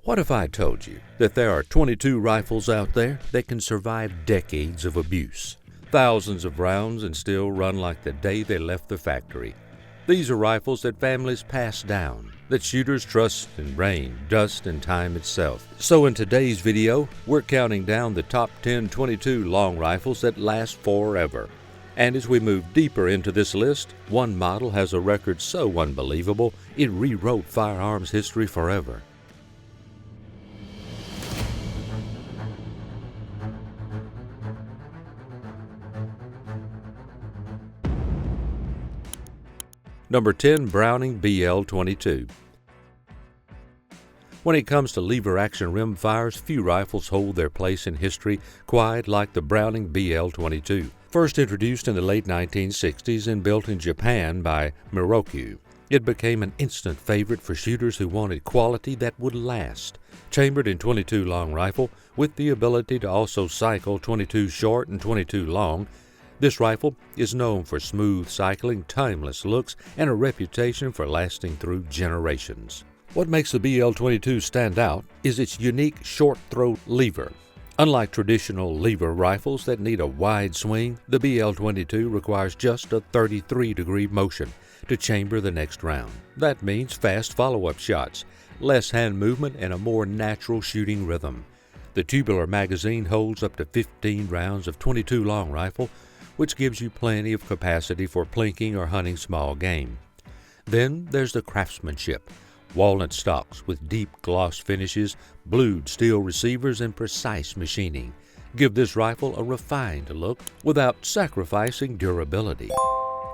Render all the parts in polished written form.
What if I told you that there are 22 rifles out there that can survive decades of abuse? Thousands of rounds and still run like the day they left the factory. These are rifles that families pass down, that shooters trust in rain, dust, and time itself. So in today's video, we're counting down the top 10 22 long rifles that last forever. And as we move deeper into this list, one model has a record so unbelievable, it rewrote firearms history forever. Number 10. Browning BL-22. When it comes to lever-action rimfires, few rifles hold their place in history quite like the Browning BL-22. First introduced in the late 1960s and built in Japan by Rewrote, it became an instant favorite for shooters who wanted quality that would last. Chambered in 22 long rifle, with the ability to also cycle 22 short and 22 long, this rifle is known for smooth cycling, timeless looks, and a reputation for lasting through generations. What makes the BL-22 stand out is its unique short-throw lever. Unlike traditional lever rifles that need a wide swing, the BL-22 requires just a 33-degree motion to chamber the next round. That means fast follow-up shots, less hand movement, and a more natural shooting rhythm. The tubular magazine holds up to 15 rounds of 22 long rifle, which gives you plenty of capacity for plinking or hunting small game. Then there's the craftsmanship. Walnut stocks with deep gloss finishes, blued steel receivers, and precise machining give this rifle a refined look without sacrificing durability.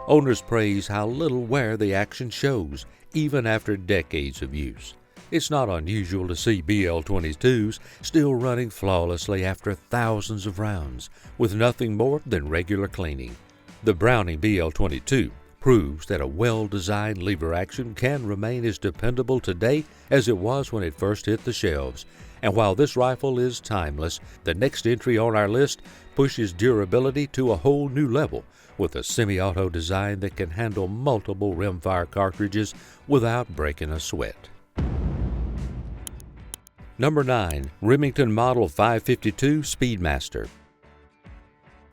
Owners praise how little wear the action shows, even after decades of use. It's not unusual to see BL-22s still running flawlessly after thousands of rounds, with nothing more than regular cleaning. The Browning BL-22 proves that a well-designed lever action can remain as dependable today as it was when it first hit the shelves. And while this rifle is timeless, the next entry on our list pushes durability to a whole new level with a semi-auto design that can handle multiple rimfire cartridges without breaking a sweat. Number 9. Remington Model 552 Speedmaster.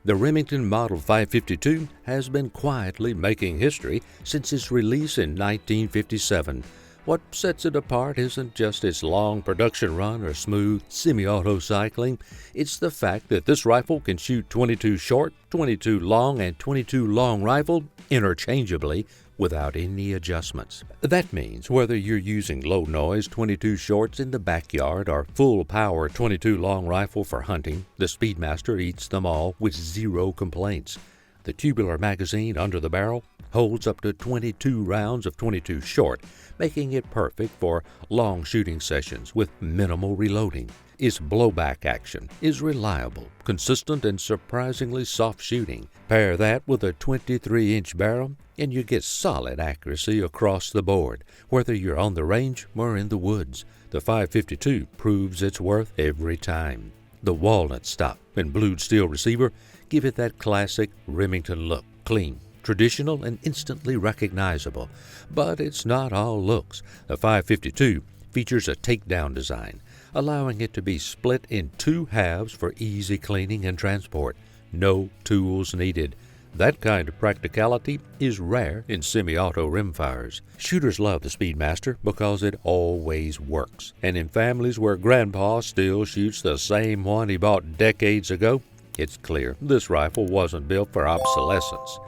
The Remington Model 552 has been quietly making history since its release in 1957. What sets it apart isn't just its long production run or smooth semi-auto cycling, it's the fact that this rifle can shoot 22 short, 22 long, and 22 long rifle interchangeably without any adjustments. That means whether you're using low-noise 22 shorts in the backyard or full-power 22 long rifle for hunting, the Speedmaster eats them all with zero complaints. The tubular magazine under the barrel holds up to 22 rounds of 22 short, making it perfect for long shooting sessions with minimal reloading. Its blowback action is reliable, consistent, and surprisingly soft shooting. Pair that with a 23-inch barrel, and you get solid accuracy across the board, whether you're on the range or in the woods. The 552 proves its worth every time. The walnut stock and blued steel receiver give it that classic Remington look, clean, traditional, and instantly recognizable. But it's not all looks. The 552 features a takedown design, allowing it to be split in two halves for easy cleaning and transport. No tools needed. That kind of practicality is rare in semi-auto rimfires. Shooters love the Speedmaster because it always works. And in families where Grandpa still shoots the same one he bought decades ago, it's clear this rifle wasn't built for obsolescence.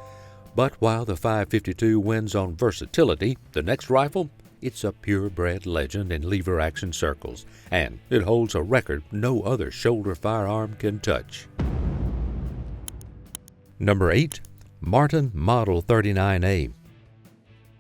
But while the 552 wins on versatility, the next rifle, it's a purebred legend in lever-action circles, and it holds a record no other shoulder firearm can touch. Number 8. Marlin Model 39A.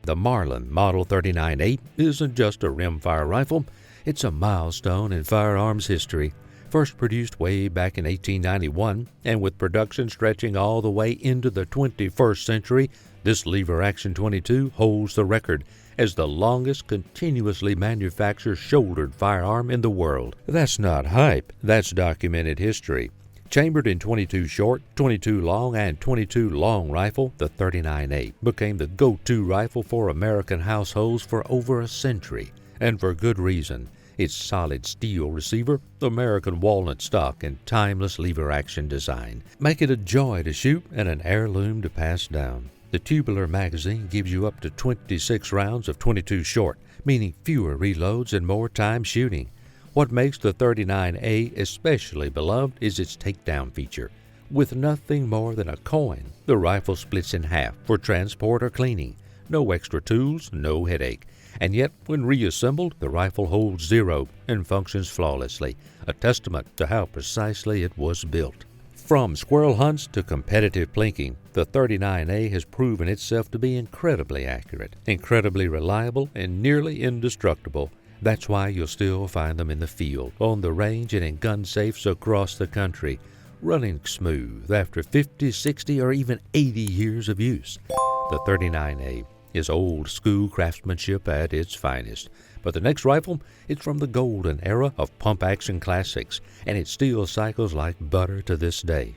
The Marlin Model 39A isn't just a rimfire rifle, it's a milestone in firearms history. First produced way back in 1891, and with production stretching all the way into the 21st century, this lever-action 22 holds the record as the longest continuously manufactured shouldered firearm in the world. That's not hype, that's documented history. Chambered in 22 short, 22 long, and 22 long rifle, the 39A became the go-to rifle for American households for over a century, and for good reason. Its solid steel receiver, American walnut stock, and timeless lever-action design make it a joy to shoot and an heirloom to pass down. The tubular magazine gives you up to 26 rounds of .22 short, meaning fewer reloads and more time shooting. What makes the 39A especially beloved is its takedown feature. With nothing more than a coin, the rifle splits in half for transport or cleaning. No extra tools, no headache. And yet, when reassembled, the rifle holds zero and functions flawlessly, a testament to how precisely it was built. From squirrel hunts to competitive plinking, the 39A has proven itself to be incredibly accurate, incredibly reliable, and nearly indestructible. That's why you'll still find them in the field, on the range, and in gun safes across the country, running smooth after 50, 60, or even 80 years of use. The 39A is old-school craftsmanship at its finest. But the next rifle, it's from the golden era of pump-action classics, and it still cycles like butter to this day.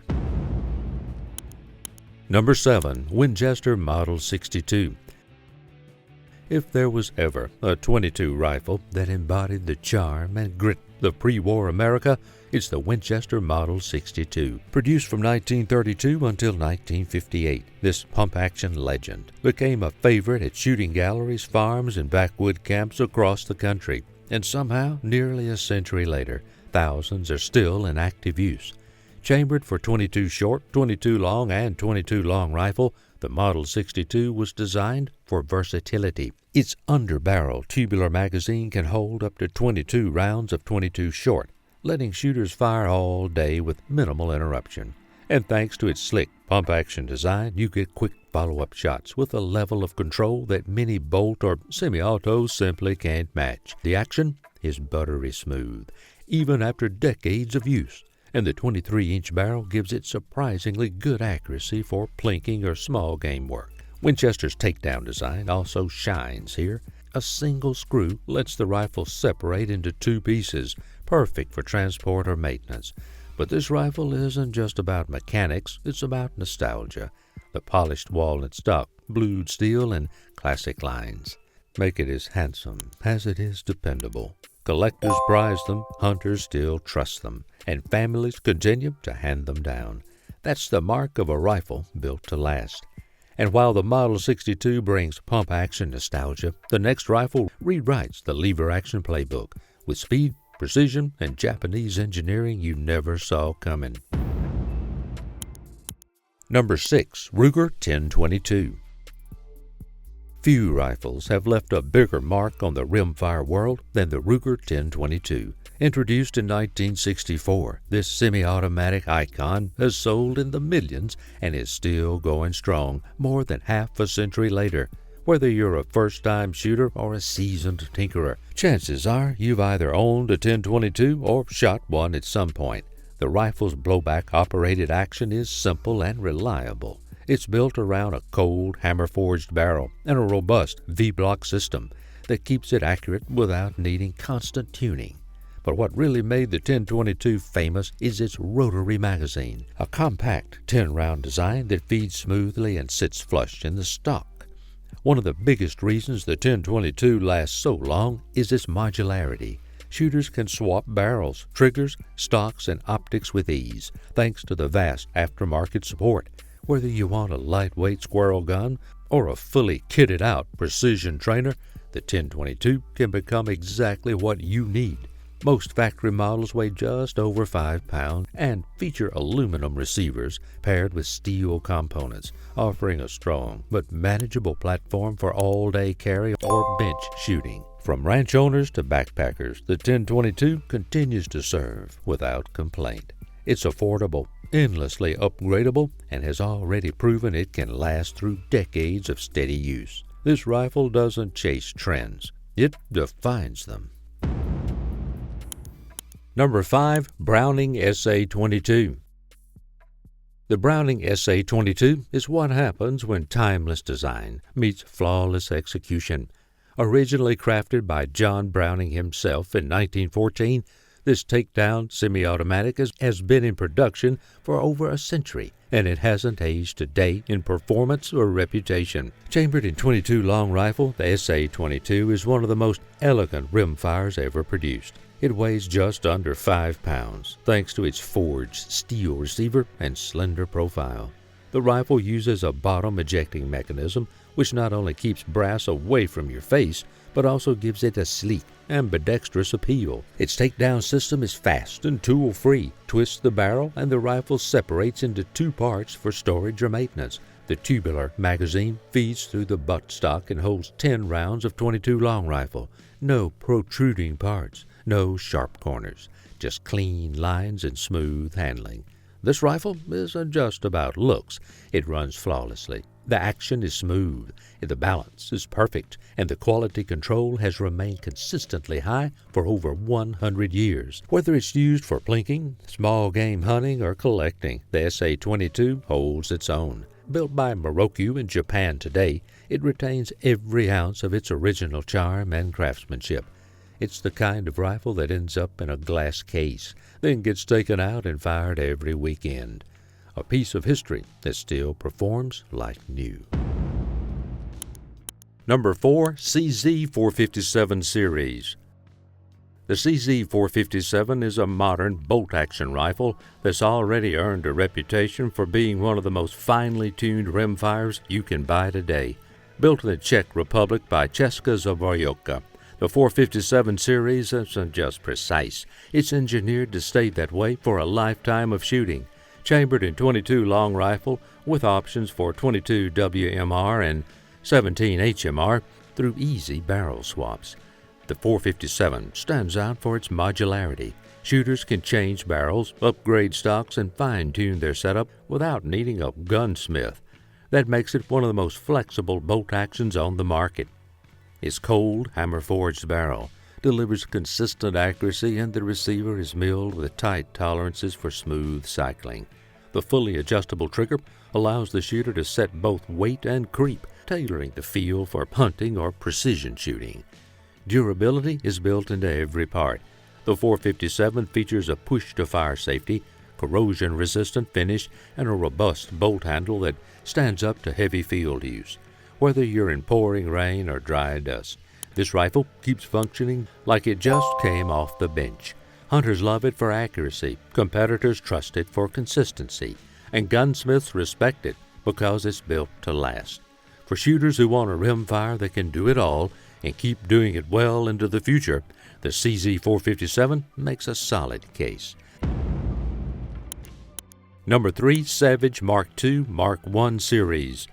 Number 7. Winchester Model 62. If there was ever a .22 rifle that embodied the charm and grit of pre-war America, it's the Winchester Model 62. Produced from 1932 until 1958, this pump-action legend became a favorite at shooting galleries, farms, and backwood camps across the country. And somehow, nearly a century later, thousands are still in active use. Chambered for .22 short, .22 long, and .22 long rifle, the Model 62 was designed for versatility. Its underbarrel tubular magazine can hold up to 22 rounds of .22 short, letting shooters fire all day with minimal interruption. And thanks to its slick pump-action design, you get quick follow-up shots with a level of control that many bolt or semi-autos simply can't match. The action is buttery smooth, even after decades of use, and the 23-inch barrel gives it surprisingly good accuracy for plinking or small game work. Winchester's takedown design also shines here. A single screw lets the rifle separate into two pieces, perfect for transport or maintenance. But this rifle isn't just about mechanics, it's about nostalgia. The polished walnut stock, blued steel, and classic lines make it as handsome as it is dependable. Collectors prize them, hunters still trust them, and families continue to hand them down. That's the mark of a rifle built to last. And while the Model 62 brings pump-action nostalgia, the next rifle rewrites the lever-action playbook with speed, precision, and Japanese engineering you never saw coming. Number 6. Ruger 1022. Few rifles have left a bigger mark on the rimfire world than the Ruger 1022. Introduced in 1964, this semi-automatic icon has sold in the millions and is still going strong more than half a century later. Whether you're a first-time shooter or a seasoned tinkerer, chances are you've either owned a 1022 or shot one at some point. The rifle's blowback-operated action is simple and reliable. It's built around a cold, hammer-forged barrel and a robust V-block system that keeps it accurate without needing constant tuning. But what really made the 1022 famous is its rotary magazine, a compact 10-round design that feeds smoothly and sits flush in the stock. One of the biggest reasons the 1022 lasts so long is its modularity. Shooters can swap barrels, triggers, stocks, and optics with ease, thanks to the vast aftermarket support. Whether you want a lightweight squirrel gun or a fully kitted-out precision trainer, the 1022 can become exactly what you need. Most factory models weigh just over 5 pounds and feature aluminum receivers paired with steel components, offering a strong but manageable platform for all-day carry or bench shooting. From ranch owners to backpackers, the 1022 continues to serve without complaint. It's affordable, endlessly upgradable, and has already proven it can last through decades of steady use. This rifle doesn't chase trends, it defines them. Number 5. Browning SA-22. The Browning SA-22 is what happens when timeless design meets flawless execution. Originally crafted by John Browning himself in 1914, This takedown semi-automatic has been in production for over a century, and it hasn't aged a day in performance or reputation. Chambered in .22 long rifle, the SA-22 is one of the most elegant rimfires ever produced. It weighs just under 5 pounds, thanks to its forged steel receiver and slender profile. The rifle uses a bottom ejecting mechanism, which not only keeps brass away from your face, but also gives it a sleek, ambidextrous appeal. Its takedown system is fast and tool-free, twists the barrel, and the rifle separates into 2 parts for storage or maintenance. The tubular magazine feeds through the buttstock and holds 10 rounds of .22 long rifle. No protruding parts, no sharp corners, just clean lines and smooth handling. This rifle isn't just about looks. It runs flawlessly. The action is smooth, the balance is perfect, and the quality control has remained consistently high for over 100 years. Whether it's used for plinking, small game hunting, or collecting, the SA-22 holds its own. Built by Morocco in Japan today, it retains every ounce of its original charm and craftsmanship. It's the kind of rifle that ends up in a glass case, then gets taken out and fired every weekend. A piece of history that still performs like new. Number 4. CZ-457 Series. The CZ-457 is a modern bolt-action rifle that's already earned a reputation for being one of the most finely tuned rimfires you can buy today. Built in the Czech Republic by Česká Zbrojovka, the 457 series isn't just precise. It's engineered to stay that way for a lifetime of shooting. Chambered in .22 long rifle with options for .22 WMR and 17 HMR through easy barrel swaps. The 457 stands out for its modularity. Shooters can change barrels, upgrade stocks, and fine-tune their setup without needing a gunsmith. That makes it one of the most flexible bolt actions on the market. Its cold, hammer-forged barrel delivers consistent accuracy, and the receiver is milled with tight tolerances for smooth cycling. The fully adjustable trigger allows the shooter to set both weight and creep, tailoring the feel for hunting or precision shooting. Durability is built into every part. The 457 features a push-to-fire safety, corrosion-resistant finish, and a robust bolt handle that stands up to heavy field use. Whether you're in pouring rain or dry dust, this rifle keeps functioning like it just came off the bench. Hunters love it for accuracy, competitors trust it for consistency, and gunsmiths respect it because it's built to last. For shooters who want a rimfire that can do it all and keep doing it well into the future, the CZ-457 makes a solid case. Number 3. Savage Mark II Mark I Series.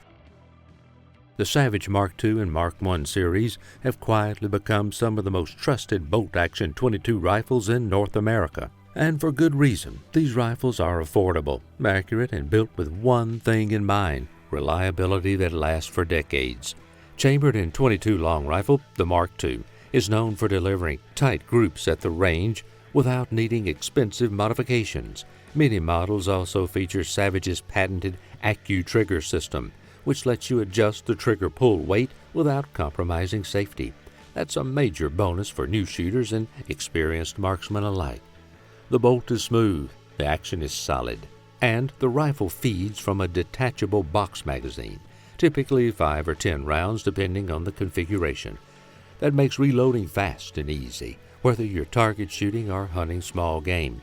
The Savage Mark II and Mark I series have quietly become some of the most trusted bolt-action .22 rifles in North America. And for good reason. These rifles are affordable, accurate, and built with one thing in mind: reliability that lasts for decades. Chambered in .22 long rifle, the Mark II is known for delivering tight groups at the range without needing expensive modifications. Many models also feature Savage's patented AccuTrigger system, which lets you adjust the trigger pull weight without compromising safety. That's a major bonus for new shooters and experienced marksmen alike. The bolt is smooth, the action is solid, and the rifle feeds from a detachable box magazine, typically 5 or 10 rounds depending on the configuration. That makes reloading fast and easy, whether you're target shooting or hunting small game.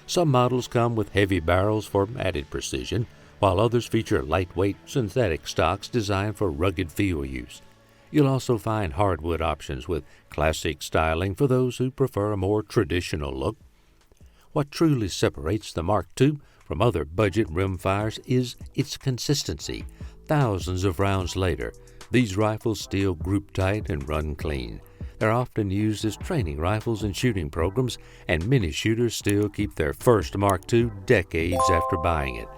Some models come with heavy barrels for added precision, while others feature lightweight synthetic stocks designed for rugged field use. You'll also find hardwood options with classic styling for those who prefer a more traditional look. What truly separates the Mark II from other budget rimfires is its consistency. Thousands of rounds later, these rifles still group tight and run clean. They're often used as training rifles in shooting programs, and many shooters still keep their first Mark II decades after buying it.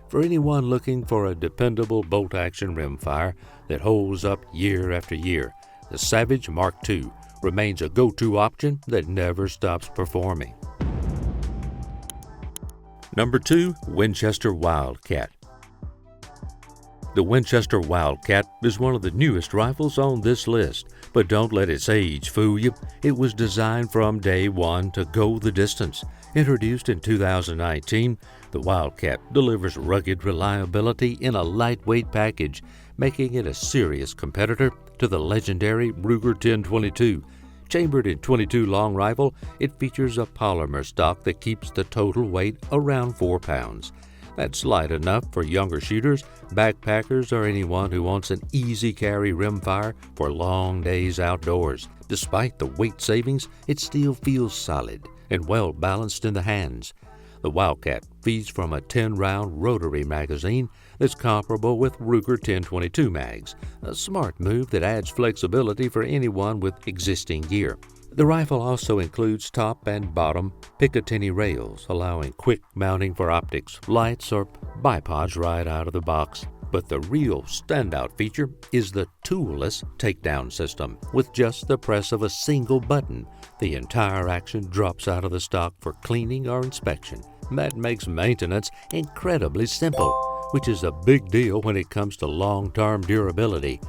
For anyone looking for a dependable bolt-action rimfire that holds up year after year, the Savage Mark II remains a go-to option that never stops performing. Number 2. Winchester Wildcat. The Winchester Wildcat is one of the newest rifles on this list. But don't let its age fool you. It was designed from day one to go the distance. Introduced in 2019, the Wildcat delivers rugged reliability in a lightweight package, making it a serious competitor to the legendary Ruger 1022. Chambered in .22 long rifle, it features a polymer stock that keeps the total weight around 4 pounds. That's light enough for younger shooters, backpackers, or anyone who wants an easy carry rimfire for long days outdoors. Despite the weight savings, it still feels solid and well balanced in the hands. The Wildcat feeds from a 10-round rotary magazine that's comparable with Ruger 1022 mags, a smart move that adds flexibility for anyone with existing gear. The rifle also includes top and bottom Picatinny rails, allowing quick mounting for optics, lights, or bipods right out of the box. But the real standout feature is the toolless takedown system. With just the press of a single button, the entire action drops out of the stock for cleaning or inspection. That makes maintenance incredibly simple, which is a big deal when it comes to long-term durability.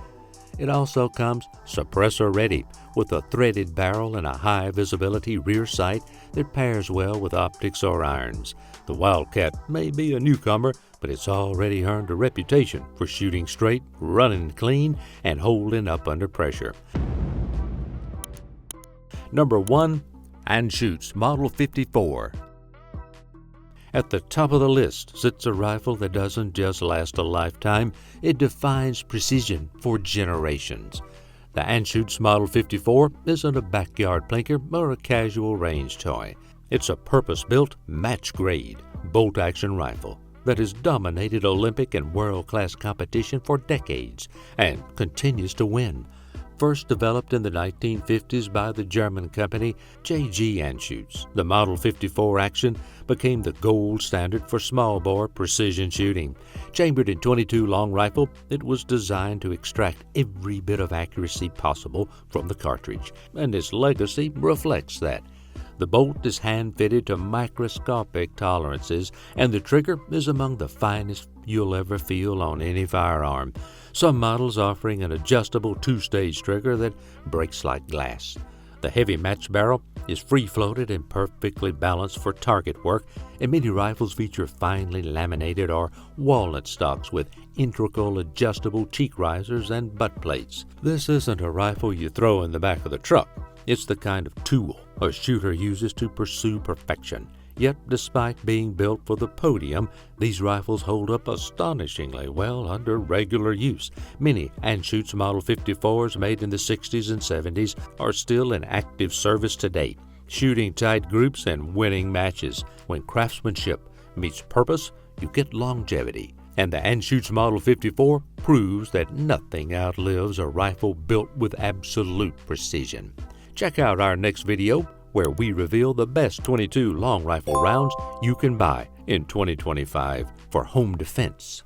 It also comes suppressor ready, with a threaded barrel and a high-visibility rear sight that pairs well with optics or irons. The Wildcat may be a newcomer, but it's already earned a reputation for shooting straight, running clean, and holding up under pressure. Number 1. Anschutz Model 54. At the top of the list sits a rifle that doesn't just last a lifetime, it defines precision for generations. The Anschutz Model 54 isn't a backyard plinker or a casual range toy. It's a purpose-built, match-grade, bolt-action rifle that has dominated Olympic and world-class competition for decades and continues to win. First developed in the 1950s by the German company J.G. Anschutz, the Model 54 action became the gold standard for small-bore precision shooting. Chambered in .22 long rifle, it was designed to extract every bit of accuracy possible from the cartridge, and its legacy reflects that. The bolt is hand-fitted to microscopic tolerances, and the trigger is among the finest you'll ever feel on any firearm. Some models offering an adjustable 2-stage trigger that breaks like glass. The heavy match barrel is free-floated and perfectly balanced for target work, and many rifles feature finely laminated or walnut stocks with integral adjustable cheek risers and butt plates. This isn't a rifle you throw in the back of the truck. It's the kind of tool a shooter uses to pursue perfection. Yet, despite being built for the podium, these rifles hold up astonishingly well under regular use. Many Anschutz Model 54s made in the 60s and 70s are still in active service today, shooting tight groups and winning matches. When craftsmanship meets purpose, you get longevity. And the Anschutz Model 54 proves that nothing outlives a rifle built with absolute precision. Check out our next video, where we reveal the best .22 long rifle rounds you can buy in 2025 for home defense.